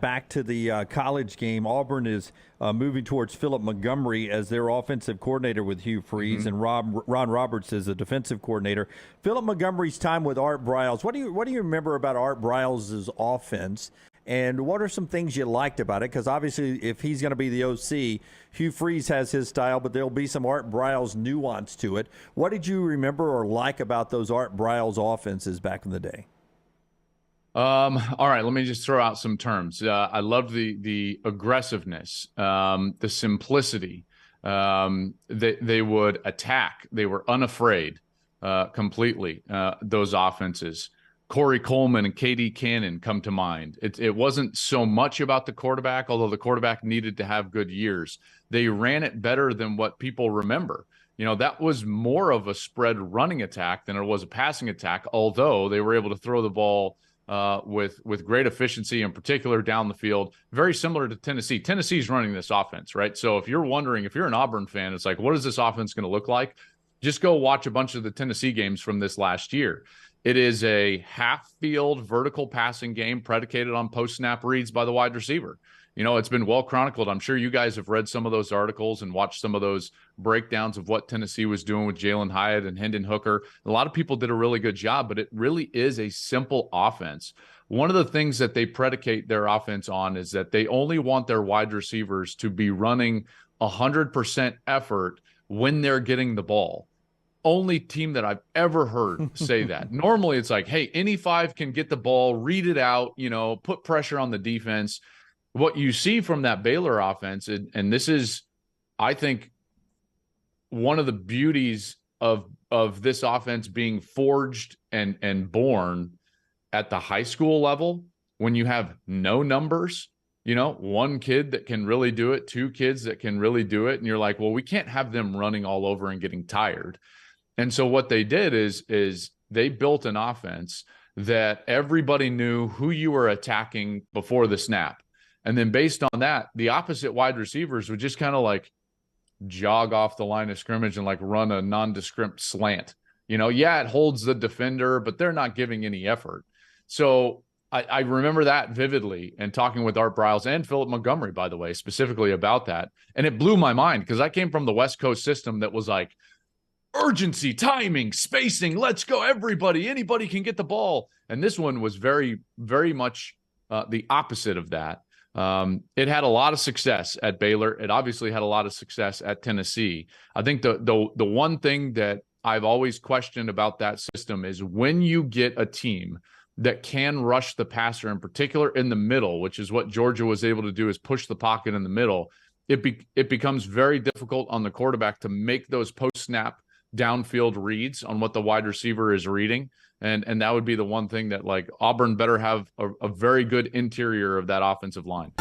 Back to the college game, Auburn is moving towards Philip Montgomery as their offensive coordinator with Hugh Freeze, and Ron Roberts is a defensive coordinator. Philip Montgomery's time with Art Briles. What do you remember about Art Briles' offense, and what are some things you liked about it? Because obviously, if he's going to be the OC, Hugh Freeze has his style, but there'll be some Art Briles nuance to it. What did you remember or like about those Art Briles offenses back in the day? All right, let me just throw out some terms. I loved the aggressiveness, the simplicity. They would attack. They were unafraid completely, those offenses. Corey Coleman and KD Cannon come to mind. It wasn't so much about the quarterback, although the quarterback needed to have good years. They ran it better than what people remember. That was more of a spread running attack than it was a passing attack, although they were able to throw the ball with great efficiency, in particular down the field, very similar to Tennessee. Tennessee's running this offense, right? So if you're wondering, if you're an Auburn fan, it's like, what is this offense going to look like? Just go watch a bunch of the Tennessee games from this last year. It is a half-field vertical passing game predicated on post-snap reads by the wide receiver. It's been well chronicled. I'm sure you guys have read some of those articles and watched some of those breakdowns of what Tennessee was doing with Jalen Hyatt and Hendon Hooker. A lot of people did a really good job, but it really is a simple offense. One of the things that they predicate their offense on is that they only want their wide receivers to be running 100% effort when they're getting the ball. Only team that I've ever heard say that. Normally it's like, hey, any five can get the ball, read it out, put pressure on the defense. What you see from that Baylor offense, and this is, I think, one of the beauties of this offense being forged and born at the high school level, when you have no numbers, one kid that can really do it, two kids that can really do it, and you're like, well, we can't have them running all over and getting tired. And so what they did is they built an offense that everybody knew who you were attacking before the snap. And then based on that, the opposite wide receivers would just kind of like jog off the line of scrimmage and like run a nondescript slant. It holds the defender, but they're not giving any effort. So I remember that vividly, and talking with Art Briles and Philip Montgomery, by the way, specifically about that. And it blew my mind because I came from the West Coast system that was like urgency, timing, spacing, let's go, anybody can get the ball. And this one was very, very much the opposite of that. It had a lot of success at Baylor. It obviously had a lot of success at Tennessee. I think the one thing that I've always questioned about that system is when you get a team that can rush the passer, in particular in the middle, which is what Georgia was able to do, is push the pocket in the middle. It becomes very difficult on the quarterback to make those post-snap downfield reads on what the wide receiver is reading. And that would be the one thing that, like, Auburn better have a very good interior of that offensive line.